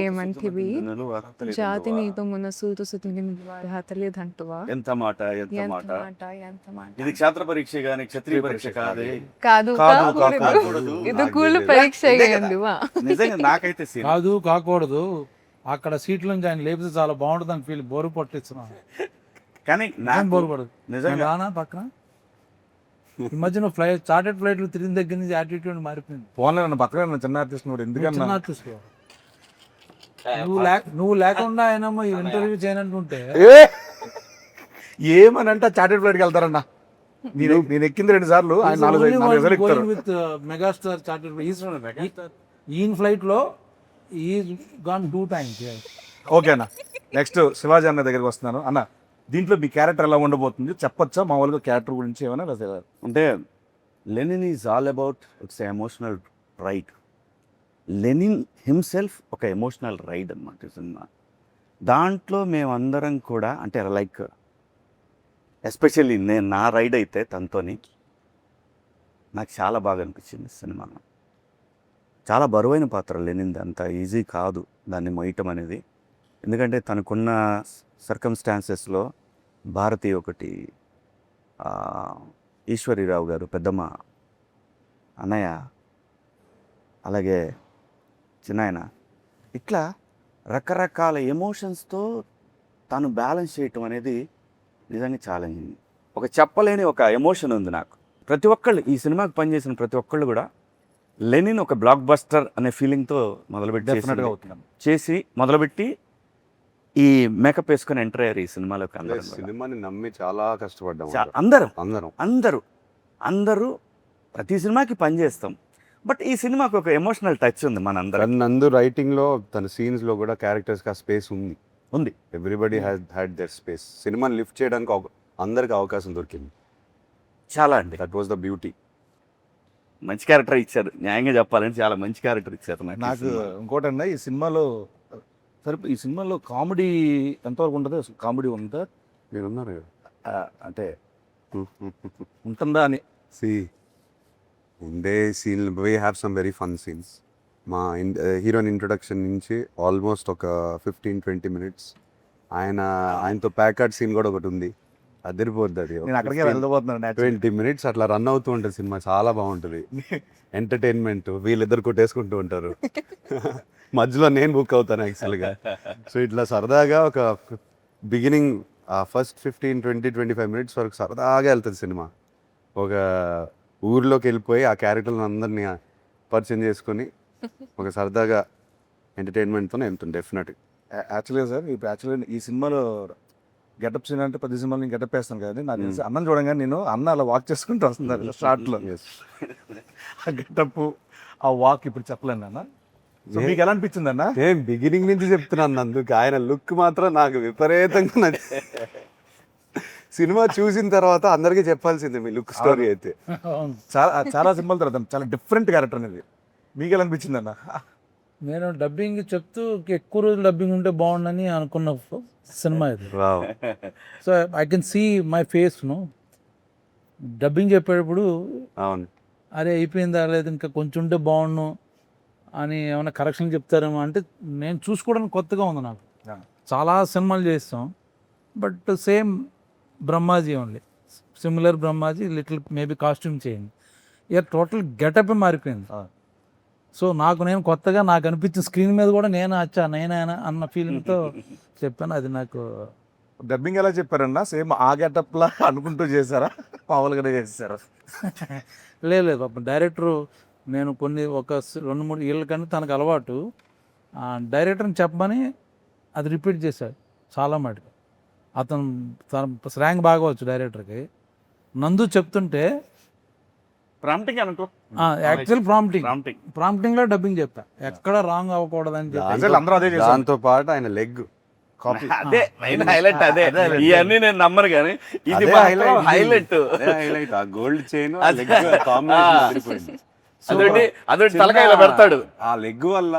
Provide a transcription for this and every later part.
ఏమంటివి జాతి నీతో మున సూతు సుతుని హతలేదంటువ ఎంత మాట ఎంత ఎంత మాట మాట ఎంత మాట ఇది క్షేత్ర పరీక్ష గాని క్షత్రియ పరీక్ష కాదే కాదు కాదు, కాకూడదు. ఇది నాకు కూలు తెలియదు. పరీక్ష ఇదే కదా. ఎందువా నిజంగా నాకైతే సీన్ కాదు కాకూడదు అక్కడ సీట్ల నుంచి ఆయన లేపితే చాలా బాగుంటుంది అని ఫీల్ బోరు పట్టిస్తున్నాను కానీ నాకు బోరు నాకు పడదు నిజంగా నేను రానా పక్కన ఈ మధ్యన చార్టెడ్ ఫ్లైట్లు తిరిగిన దగ్గర నుంచి యాటిట్యూడ్ మారిపోయింది ఫోన్లో నన్ను పక్కన చిన్న ఆర్టిస్ట్ నువ్వు ఎందుకన్నా చిన్న artist గా. నువ్వు లేకుండా ఆయన ఇంటర్వ్యూ చేయనంటుంటే ఏమనంటే చార్టెడ్ ఫ్లైట్కి వెళ్తారన్న నేను ఎక్కింది 2 సార్లు ఆయన 4 ఎక్కుతారు విత్ మెగాస్టార్ చార్టెడ్ ఈయన ఫ్లైట్ లో ఈ గాన్ 2 times. ఓకే అన్న నెక్స్ట్ శివాజీ అన్న దగ్గరికి వస్తున్నాను అన్న దీంట్లో మీ క్యారెక్టర్ ఎలా ఉండబోతుంది చెప్పొచ్చా మామూలుగా క్యారెక్టర్ గురించి ఏమైనా లేదా అంటే Lenin is all about its emotional ride. Lenin himself ఒక ఎమోషనల్ రైడ్ అనమాట ఈ సినిమా. దాంట్లో మేమందరం కూడా అంటే లైక్ ఎస్పెషల్లీ నేను నా రైడ్ అయితే తనతోని నాకు చాలా బాగా అనిపించింది సినిమా. చాలా బరువైన పాత్ర లెనిన్ది, అంత ఈజీ కాదు దాన్ని మోయటం అనేది. ఎందుకంటే తనకున్న సర్కమ్స్టాన్సెస్లో భారతి ఒకటి, ఈశ్వరీరావు గారు పెద్దమ్మ, అన్నయ్య, అలాగే చిన్నాయన, ఇట్లా రకరకాల ఎమోషన్స్తో తను బ్యాలెన్స్ చేయటం అనేది నిజంగా ఛాలెంజింగ్. ఒక చెప్పలేని ఒక ఎమోషన్ ఉంది నాకు. ప్రతి ఒక్కళ్ళు ఈ సినిమాకి పనిచేసిన ప్రతి ఒక్కళ్ళు కూడా లెనిన్ ఒక బ్లాక్ బస్టర్ అనే ఫీలింగ్తో డెఫినెట్గా అవుతున్నాను. చేసి మొదలుపెట్టి ఈ మేకప్ వేసుకొని ఎంటర్ అయ్యారు ఈ సినిమాలోకి. అందరం కూడా. సినిమాని నమ్మి చాలా కష్టపడ్డాం అందరూ అందరం. అందరూ అందరూ ప్రతి సినిమాకి పనిచేస్తాం. బట్ ఈ సినిమాకి ఒక ఎమోషనల్ టచ్ ఉంది మనందరం. నందు రైటింగ్ లో తన సీన్స్ లో కూడా క్యారెక్టర్స్ కి ఆ స్పేస్ ఉంది. Everybody had there space. సినిమాని లిఫ్ట్ చేయడానికి అందరికి అవకాశం దొరికింది. చాలా అండి, దట్ వాస్ ద బ్యూటీ. మంచి క్యారెక్టర్ ఇచ్చారు. న్యాయంగా చెప్పాలంటే చాలా మంచి క్యారెక్టర్ ఇచ్చారు నాకు ఇంకోటన్నా ఈ సినిమాలో సరే ఈ సినిమాలో కామెడీ ఎంతవరకు ఉంటుంది? కామెడీ ఉందా? మీరున్నారు అంటే ఉంటుందా అని ఉండే scene we have some very fun scenes. మా హీరోయిన్ ఇంట్రొడక్షన్ నుంచి ఆల్మోస్ట్ ఒక 15-20 minutes ఆయనతో ప్యాకర్డ్ సీన్ కూడా ఒకటి ఉంది. అదిరిపోద్ది అది. నేను అక్కడికే వెళ్ళబోతున్నాను. 20 minutes అట్లా రన్ అవుతూ ఉంటుంది సినిమా. చాలా బాగుంటుంది. ఎంటర్టైన్మెంట్. వీళ్ళిద్దరు కొట్టేసుకుంటూ ఉంటారు. మధ్యలో నేను బుక్ అవుతాను యాక్చువల్గా. సో ఇట్లా సరదాగా ఒక బిగినింగ్ ఫస్ట్ 15-20-25 minutes వరకు సరదాగా వెళ్తుంది సినిమా. ఒక ఊర్లోకి వెళ్ళిపోయి ఆ క్యారెక్టర్లను అందరినీ పరిచయం చేసుకొని ఒక సరదాగా ఎంటర్టైన్మెంట్తో వెళ్తుంది డెఫినెట్గా. యాక్చువల్గా సార్ ఇప్పుడు యాక్చువల్గా ఈ సినిమాలో గెటప్ సీన్ అంటే 10 సినిమాలు నేను గెటప్ వేస్తాను కదా. నాకు తెలిసి అన్నం చూడంగానే నేను అన్న అలా వాక్ చేసుకుంటూ వస్తున్నారు షార్ట్లో. ఆ గెటప్ ఆ వాక్ ఇప్పుడు చెప్పలేను అన్న. సో మీకు ఎలా అనిపించింది అన్న? నేను బిగినింగ్ నుంచి చెప్తున్నాను అందుకు. ఆయన లుక్ మాత్రం నాకు విపరీతంగా సినిమా చూసిన తర్వాత అందరికీ చెప్పాల్సిందే మీ లుక్ స్టోరీ అయితే. చాలా చాలా సినిమాల తర్వాత చాలా డిఫరెంట్ క్యారెక్టర్ అనేది. మీకు ఎలా అనిపించింది అన్న? నేను డబ్బింగ్ చెప్తూ ఎక్కువ రోజులు డబ్బింగ్ ఉంటే బాగుండని అనుకున్న సినిమా ఇది. So I can see my face dubbing చెప్పేటప్పుడు అవును అరే అయిపోయిందా లేదు ఇంకా కొంచెం ఉంటే బాగుండు అని ఏమైనా కరెక్షన్ చెప్తారేమో అంటే నేను చూసుకోవడానికి కొత్తగా ఉంది నాకు. చాలా సినిమాలు చేస్తాం but same Brahmaji only, similar Brahmaji, little maybe costume change. ఇక టోటల్ గెటప్ మారిపోయింది. సో నేను కొత్తగా నాకు అనిపించిన స్క్రీన్ మీద కూడా నేనే అన్న ఫీలింగ్తో చెప్పాను. అది నాకు డబ్బింగ్ ఎలా చెప్పారన్నా? సేమ్ ఆ గెటప్లా అనుకుంటూ చేశారా, మామూలుగానే చేశారా? లేదు పాపం డైరెక్టరు నేను ఒక 2-3 ఏళ్ళ కానీ తనకు అలవాటు డైరెక్టర్ని చెప్పమని అది రిపీట్ చేశాడు చాలా మటుకు. తన ర్యాంక్ బాగా వచ్చు డైరెక్టర్కి. నందు చెప్తుంటే ప్రాంప్టింగ్ అనుకో, యాక్చువల్ ప్రాంప్టింగ్లో డబ్బింగ్ చెప్పా, ఎక్కడ రాంగ్ అవ్వకూడదని చెప్పి. అందరూ అదే చేశారు. దాంతో పాటు ఆయన లెగ్ కాపీ అదే మెయిన్ హైలైట్. అదే ఇవన్నీ నేను నమ్మరు కానీ ఇది హైలైట్. ఆ గోల్డ్ చైన్ అదొకటి తలకాయలో పెడతాడు. ఆ లెగ్ వల్ల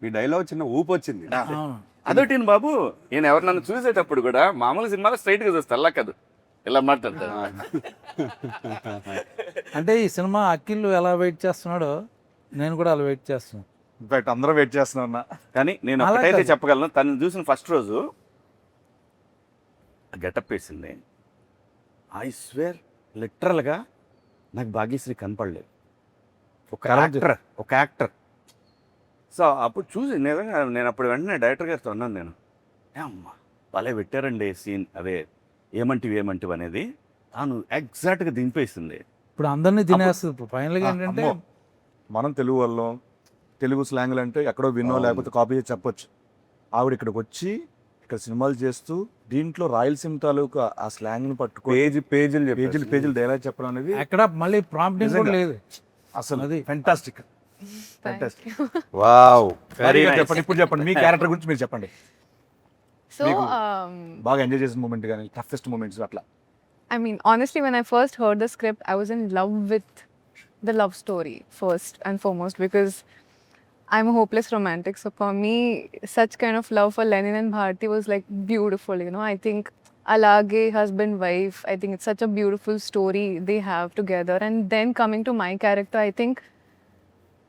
ఈ డైలాగ్ చిన్న ఊపు వచ్చింది. అదొకటి బాబు, నేను ఎవరు నన్ను చూసేటప్పుడు కూడా మామూలు సినిమాలో స్ట్రైట్ గా చూస్తా, అలా కాదు ఇలా మాట్లాడతాడు. అంటే ఈ సినిమా అఖిల్ ఎలా వెయిట్ చేస్తున్నాడో నేను కూడా అలా వెయిట్ చేస్తున్నాను. ఇన్ఫాక్ట్ అందరూ వెయిట్ చేస్తున్నాం అన్న. కానీ నేను అలా ఒకటైతే కాదు. చెప్పగలను, తను చూసిన ఫస్ట్ రోజు గెటప్ వేసింది, ఐ స్వేర్ లిటరల్గా నాకు భాగ్యశ్రీ కనపడలేదు. ఒక యాక్టర్. సో అప్పుడు చూసి నిజంగా నేను అప్పుడు వెంటనే డైరెక్టర్ గారితో అన్నాను, నేను అమ్మా భలే పెట్టారండి సీన్, అదే ఏమంటివి అనేది తాను ఎగ్జాక్ట్గా దింపేసింది. ఇప్పుడు అందరినీ తినేస్తుంది. ఇప్పుడు ఫైనల్గా ఏంటంటే అమ్మో. మనం తెలుగు వాళ్ళం, తెలుగు స్లాంగ్లు అంటే ఎక్కడో వినో లేకపోతే కాపీ చేసి చెప్పొచ్చు. ఆవిడ ఇక్కడికి వచ్చి ఇక్కడ సినిమాలు చేస్తూ దీంట్లో రాయలసీమ తాలూకు ఆ స్లాంగ్ని పట్టుకొని పేజీలు డైలాగ్ చెప్పడం అనేది ఎక్కడ మళ్ళీ ప్రాంప్టింగ్ కూడా లేదు అసలు అది. ఫెంటాస్టిక్. వావ్. చెప్పండి, ఇప్పుడు చెప్పండి మీ క్యారెక్టర్ గురించి మీరు చెప్పండి. So, బాగా ఎంజాయ్ చేసిన మూమెంట్ కానీ టఫెస్ట్ మూమెంట్స్ అట్లా. I mean, honestly, when I first heard the script, I was in love with the love story first and foremost because I'm a hopeless romantic. So for me, such kind of love for Lenin and Bharti was like beautiful. You know, I think alage husband wife. I think it's such a beautiful story they have together. And then coming to my character, I think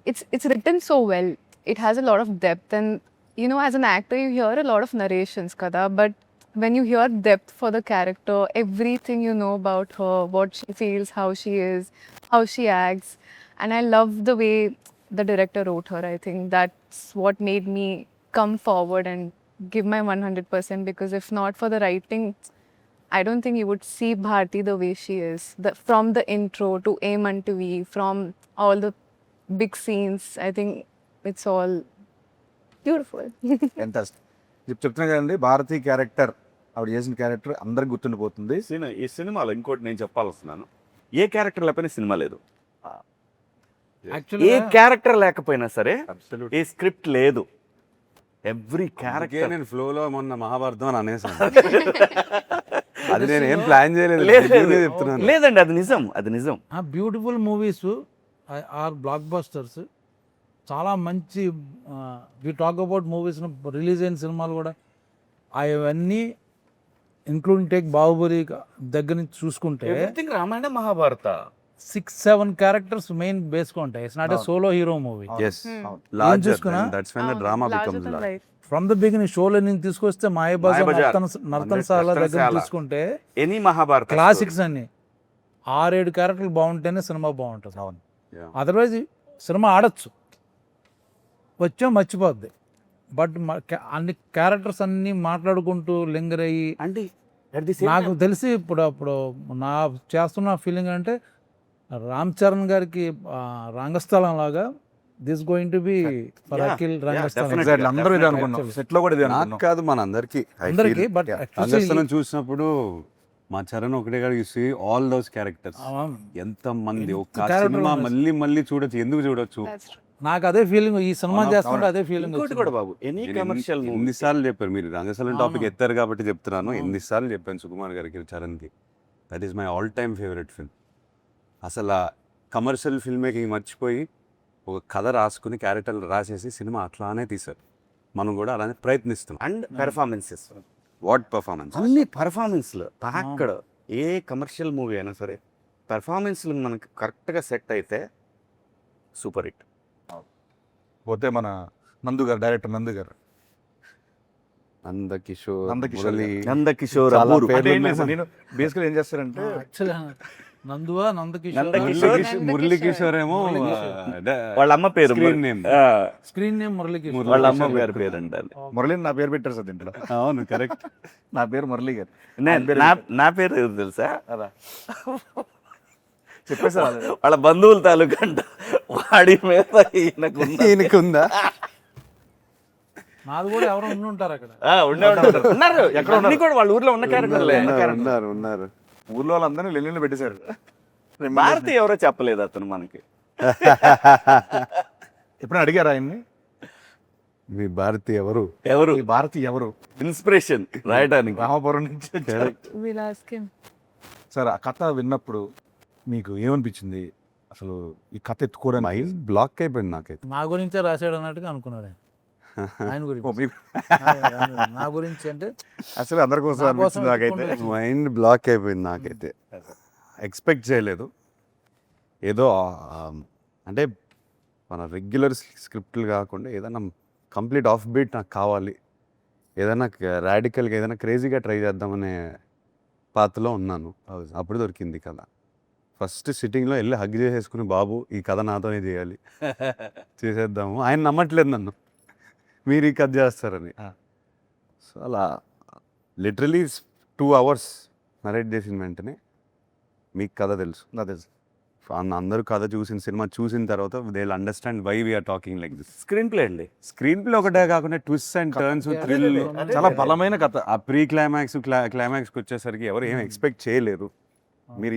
it's written so well. It has a lot of depth, and you know, as an actor, you hear a lot of narrations, kada, but when you hear depth for the character, everything you know about her, what she feels, how she is, how she acts, and I love the way the director wrote her. I think that's what made me come forward and give my 100% because if not for the writing, I don't think you would see Bharti the way she is. From the intro to Aim Unto V, from all the big scenes, I think it's all beautiful. Fantastic. చెప్తున్నా కదండి, Bharati character ఆవిడ చేసిన character అందరికి గుర్తుండిపోతుంది. ఈ సినిమాలో ఇంకోటి నేను చెప్పాల్స్తున్నాను, ఏ క్యారెక్టర్ లేకపోయినా సినిమా లేదు. ఏ యాక్చువల్గా క్యారెక్టర్ లేకపోయినా సరే ఏ స్క్రిప్ట్ లేదు. ఎవ్రీ క్యారెక్టర్ నేను ఫ్లోలో మొన్న మహాభారతం అని అనేసాను. అది నేను ఏం ప్లాన్ చేయలేదు, చెప్తున్నాను. లేదండి, అది నిజం. Beautiful movies are blockbusters. చాలా మంచి we talk about movies release అయిన సినిమాలు కూడా అవన్నీ ఇంక్లూడింగ్ టేక్ బాహుబలి దగ్గర నుంచి చూసుకుంటే everything Ramayana Mahabharata 6-7 characters main బేస్గా ఉంటాయి. It's not a solo hero movie. Yes. Larger చూసుకున్నా? than- that's when the drama Larger becomes than large. life. From the beginning షోలో నేను తీసుకొస్తే మాయబజార్ మాయాబజార్, నర్తనశాల దగ్గర నర్తనశాల. తీసుకుంటే ఎనీ మహాభారత క్లాసిక్స్ అన్ని 6-7 క్యారెక్టర్లు బాగుంటేనే సినిమా బాగుంటుంది. అవును. Yeah. అదర్వైజ్ సినిమా ఆడచ్చు, వచ్చా మర్చిపోద్ది. బట్ అన్ని క్యారెక్టర్స్ అన్ని మాట్లాడుకుంటూ లింగర్ అయ్యి అంటే at the same నాకు time- తెలిసి ఇప్పుడు నా చేస్తున్న ఫీలింగ్ అంటే రామ్ చరణ్ గారికి రంగస్థలం లాగా this going to be for Yeah, Akhil yeah, Rangasthalam. definitely. Exactly. అందరూ ఇదే అనుకున్నాం, సెట్ లో కూడా ఇదే నాకు అనుకున్నాం. కాదు, మన అందరికి అందరికి బట్ రంగస్థలం చూసినప్పుడు మా చరణ్ ఒకటే కాదు, you see all those characters. ఎంత మంది ఒక character సినిమా ఉన్నారు. మళ్ళీ చూడొచ్చు, ఎందుకు చూడొచ్చు? That's true. నాకు అదే ఫీలింగ్, ఈ సినిమా చేస్తుంటే అదే ఫీలింగ్. ఇంకోటి కూడా బాబు, ఎనీ కమర్షియల్ ఎన్నిసార్లు చెప్పారు మీరు రంగస్థలం టాపిక్ అవును. ఎత్తారు కాబట్టి చెప్తున్నాను. అవును. ఎన్నిసార్లు చెప్పాను సుకుమార్ గారికి, చరణ్కి, that is my all time favourite film. అసలు కమర్షియల్ ఫిల్మ్ మేకింగ్ మర్చిపోయి ఒక కథ రాసుకుని క్యారెక్టర్లు రాసేసి సినిమా అట్లానే తీశారు. మనం కూడా అలానే ప్రయత్నిస్తున్నాం. And performances, what performance! అన్ని పెర్ఫార్మెన్స్లు అక్కడ ఏ కమర్షియల్ మూవీ అయినా సరే పెర్ఫార్మెన్స్లు మనకి కరెక్ట్గా సెట్ అయితే సూపర్ హిట్. పోతే మన నందు గారు, డైరెక్టర్ నందు గారు, నందకిషోర్, నందకిషోర్ మురళి, నందకిషోర్, చాలా అబ్బూరు. పేర్లు అంటే ఏం ఉన్నాయి. లేదు, నేను బేసికల్ ఏం చేస్తారంటే యాక్చువల్లీ నందువా నందకిషోర్ నందకిషోర్. మురళి కిషోర్ ఏమో వాళ్ళ అమ్మ పేరు Screen name. Screen name Murali Kishore. వాళ్ళ అమ్మ గారి పేరు అంటారు. మురళి నా పేరు పెట్టారు సార్ దీంట్లో. అవును, కరెక్ట్. నా పేరు మురళి గారు. నా పేరు ఎవరు తెలుసా? అదా చెప్పేసా వాళ్ళ బంధువుల తాలూకా అంట. వాడి మీద ఈయనకుందా? నాది కూడా ఎవరో ఉండి ఉంటారు అక్కడ. ఉన్నారు ఎక్కడ అన్ని కూడా వాళ్ళ ఊర్లో ఉన్న క్యారెక్టర్లే. ఉన్నారు. ఊర్లో వాళ్ళందరినీ లెల్లీలో పెట్టేశారు. భారతి ఎవరో చెప్పలేదు అతను మనకి. ఎప్పుడైనా అడిగారు ఆయన్ని, మీ భారతి ఎవరు? ఎవరు ఈ భారతి ఎవరు? ఇన్స్పిరేషన్ రాయడానికి? రామాపురం నుంచి వచ్చారు. We'll ask him. సార్, ఆ కథ విన్నప్పుడు మీకు ఏమనిపించింది? అసలు ఈ కథ ఎత్తుకోవడానికి మైండ్ బ్లాక్ అయిపోయింది నాకైతే. నా గురించే రాశాడు అన్నట్టుగా అనుకున్నాడు ఆయన. ఆయన ఓ, గురించి మీకు నా గురించి అంటే అసలు అందరి కోసం నా కోసం అనిపించింది నాకైతే. ఎత్తుకుంటూ మైండ్ బ్లాక్ అయిపోయింది నాకైతే. ఎక్స్పెక్ట్ చేయలేదు. ఏదో అంటే మన రెగ్యులర్ స్క్రిప్ట్లు కాకుండా ఏదైనా కంప్లీట్ ఆఫ్ బీట్ నాకు కావాలి, ఏదైనా రాడికల్గా ఏదైనా క్రేజీగా ట్రై చేద్దామనే పాత్రలో ఉన్నాను. అప్పుడు దొరికింది కథ. ఫస్ట్ సిట్టింగ్లో వెళ్ళి హగ్ చేసేసుకుని, బాబు ఈ కథ నాతోనే చేయాలి, చేసేద్దాము. ఆయన నమ్మట్లేదు నన్ను, మీరు ఈ కథ చేస్తారని. సో అలా లిటరలీ 2 hours నరేట్ చేసిన వెంటనే మీకు కథ తెలుసు, నాకు తెలుసు. అందరూ కథ చూసిన సినిమా చూసిన తర్వాత they will understand why we are talking like this. Screen play అండి. స్క్రీన్ ప్లే ఒకటే కాకుండా ట్విస్ట్ అండ్ టర్న్స్, థ్రిల్, చాలా బలమైన కథ. ఆ ప్రీ క్లైమాక్స్ క్లైమాక్స్కి వచ్చేసరికి ఎవరు ఏం ఎక్స్పెక్ట్ చేయలేరు. మీరు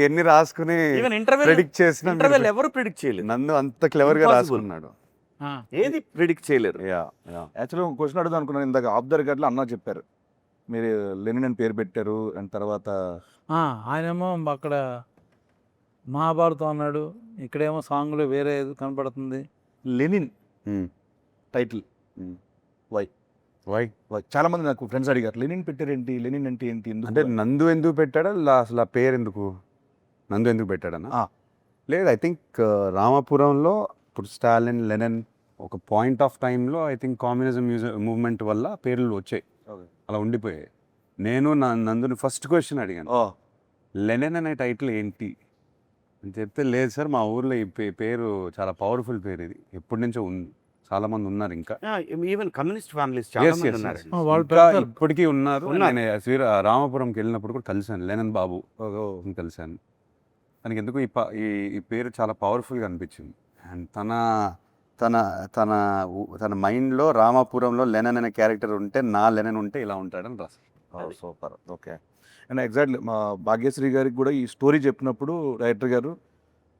ఎన్ని రాసుకుని ఈవెన్ ఇంటర్వెల్ ప్రెడిక్ట్ చేసిన ఎవరు ప్రిడిక్ట్ చేయలేదు. నన్ను అంత క్లెవర్గా Impossible. రాసుకున్నాడు. ఏది ప్రిడిక్ట్ చేయలేరు. యాక్చువల్గా ఒక క్వశ్చన్ అడుగుదాం అనుకున్నాను. ఇందాక ఆఫ్ ద రికార్డ్లో అన్న చెప్పారు మీరు లెనిన్ అని పేరు పెట్టారు, అండ్ తర్వాత ఆయనేమో అక్కడ మహాభారతం అన్నాడు, ఇక్కడేమో సాంగ్లో వేరే ఏదో కనపడుతుంది. Lenin Hmm. Title Hmm. Why why చాలా మంది నాకు ఫ్రెండ్స్ అడిగారు లెనిన్ పెట్టారేంటి, లెనిన్ అంటే ఏంటి, ఎందుకు? అంటే నందు ఎందుకు పెట్టాడా, అసలు ఆ పేరు ఎందుకు, నందు ఎందుకు పెట్టాడన్నా? ఆ. లేదు, ఐ థింక్ రామాపురంలో ఇప్పుడు స్టాలిన్, లెనిన్ ఒక పాయింట్ ఆఫ్ టైంలో ఐ థింక్ కమ్యూనిజం మూవ్మెంట్ వల్ల పేర్లు వచ్చాయి, అలా ఉండిపోయాయి. నేను నందుని ఫస్ట్ క్వశ్చన్ అడిగాను, ఓ లెనిన్ అనే టైటిల్ ఏంటి అని చెప్తే, లేదు సార్ మా ఊర్లో ఈ పేరు చాలా పవర్ఫుల్ పేరు, ఇది ఎప్పటి నుంచో ఉంది, చాలా మంది ఉన్నారు ఇంకా. ఈవెన్ కమ్యూనిస్ట్ ఫ్యామిలీస్ చాలా Yes, మంది yes, ఉన్నారు. yes. వాళ్ళు ఇంకా పెడతారు. ఇప్పటికీ ఉన్నారు. ఉన్నారు. నేను రామాపురంకి వెళ్ళినప్పుడు కూడా కలిశాను లెనిన్ బాబు కలిశాను. తనకి ఎందుకు ఈ పేరు చాలా పవర్ఫుల్గా అనిపించింది. అండ్ తన తన తన మైండ్లో రామాపురంలో లెనిన్ అనే క్యారెక్టర్ ఉంటే, నా లెనిన్ ఉంటే ఇలా ఉంటాడని రాశారు. సూపర్. ఓకే. అండ్ ఎగ్జాక్ట్లీ మా భాగ్యశ్రీ గారికి కూడా ఈ స్టోరీ చెప్పినప్పుడు డైరెక్టర్ గారు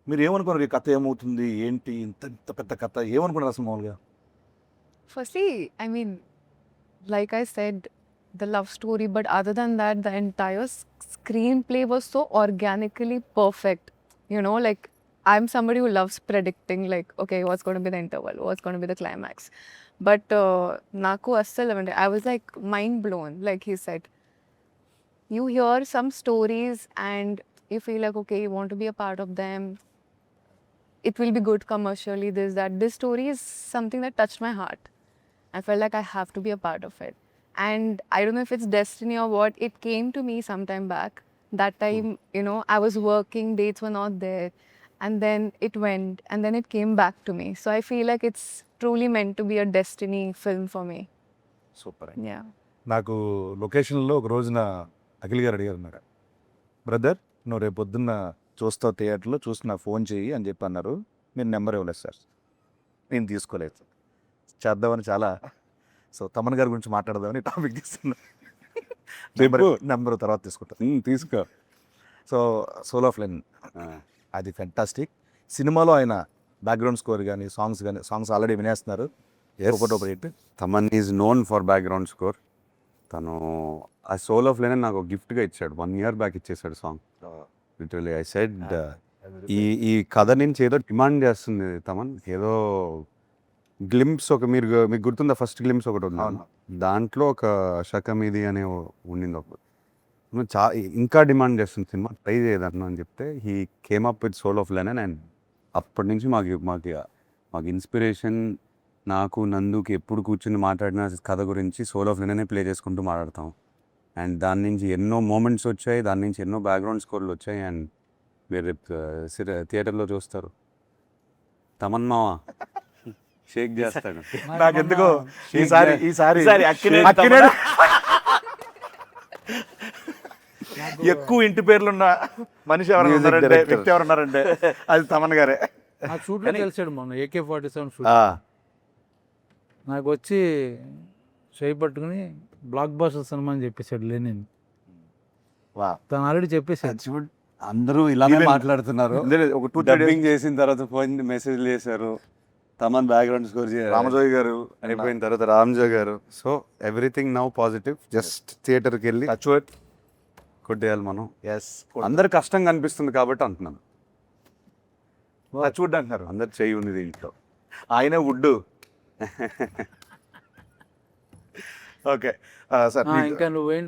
మీరు ఏమనుకున్నారు, ఈ కథ ఏమవుతుంది ఏంటి, ఇంత ఇంత పెద్ద కథ ఏమనుకున్నారు అసలు మామూలుగా? Firstly, I mean, like I said, the love story, but other than that, the entire screenplay was so organically perfect. You know, like I'm somebody who loves predicting, like, okay, what's going to be the interval, what's going to be the climax. But naku assal I was like mind blown. Like he said, you hear some stories and you feel like, okay, you want to be a part of them. It will be good commercially, this, that. This story is something that touched my heart. I felt like I have to be a part of it. And I don't know if it's destiny or what, it came to me sometime back. That time, you know, I was working, dates were not there. And then it went, and then it came back to me. So I feel like it's truly meant to be a destiny film for me. Super. Yeah. నాకు లొకేషన్లో ఒక రోజున అఖిల్ గారు అడిగారు నాకు, brother నువ్వు రేపు పొద్దున్న చూస్తావు థియేటర్లో, చూసి నాకు ఫోన్ చేయి అని చెప్పి అన్నారు. మీరు నెంబర్ ఇవ్వలేదు సార్. నేను తీసుకోలేదు సార్. చేద్దామని చాలా, సో తమన్ గారి గురించి మాట్లాడదామని టాపిక్ తీసుకున్నా. నెంబర్ తర్వాత తీసుకుంటా. తీసుకో. సో సోల్ ఆఫ్ లెనిన్ అది ఫెంటాస్టిక్. సినిమాలో ఆయన బ్యాక్గ్రౌండ్ స్కోర్ కానీ సాంగ్స్ ఆల్రెడీ వినేస్తున్నారు. Thaman is known for background score. తను ఆ సోల్ ఆఫ్ లెనిన్ నాకు గిఫ్ట్గా ఇచ్చాడు, 1 year బ్యాక్ ఇచ్చేసాడు సాంగ్. లిటరలీ ఐ సెడ్ ఈ కథ నుంచి ఏదో డిమాండ్ చేస్తుంది తమన్, ఏదో గ్లింప్స్ మీకు గుర్తుందా, ఫస్ట్ గ్లింప్స్ ఒకటి ఉంది, దాంట్లో ఒక శకమిది అనే ఉండింది ఒకటి, ఇంకా డిమాండ్ చేస్తుంది సినిమా, ట్రై చేయదన్నా అని చెప్తే he came up with soul of Lenin. And అప్పటి నుంచి మాకు ఇన్స్పిరేషన్, నాకు నందుకి ఎప్పుడు కూర్చుని మాట్లాడిన కథ గురించి సోల్ ఆఫ్ లెనినే ప్లే చేసుకుంటూ మాట్లాడతాం. అండ్ దాని నుంచి ఎన్నో మూమెంట్స్ వచ్చాయి, దాని నుంచి ఎన్నో బ్యాక్గ్రౌండ్ స్కోర్లు వచ్చాయి. అండ్ మీరు థియేటర్లో చూస్తారు, తమన్ మావ షేక్ చేస్తాడు. నాకెందుకో ఈసారి ఎక్కువ ఇంటి పేర్లున్న మనిషి ఎవరైనా ఉన్నారంటే, వ్యక్తి ఎవరు ఉన్నారంటే అది తమన్ గారే. ఆ షూట్లో తెలిసాడు మొన్న AK-47 షూట్. నాకు వచ్చి చేయి పట్టుకుని బ్లాక్ బాస్టర్ సినిమా అని చెప్పేశాడు లెనిన్. తను ఆల్రెడీ చెప్పేసాడు. అందరూ ఇలానే మాట్లాడుతున్నారు. ఒక 2-3 days డబ్బింగ్ చేసిన తర్వాత ఫోన్ మెసేజ్లు చేశారు, తమన్ బ్యాక్గ్రౌండ్ స్కోర్ రామజోయ్ గారు అయిపోయిన తర్వాత రామ్జో గారు. So everything now positive. Just థియేటర్కి వెళ్ళి కొట్టేయాలి మనం. అందరు కష్టంగా అనిపిస్తుంది కాబట్టి అంటున్నాను. టచ్వుడ్ అంటున్నారు, అందరు చెయ్యి ఉంది దీంట్లో. ఆయనే వుడ్. ఓకే సార్, ఇంకా నువ్వేంటి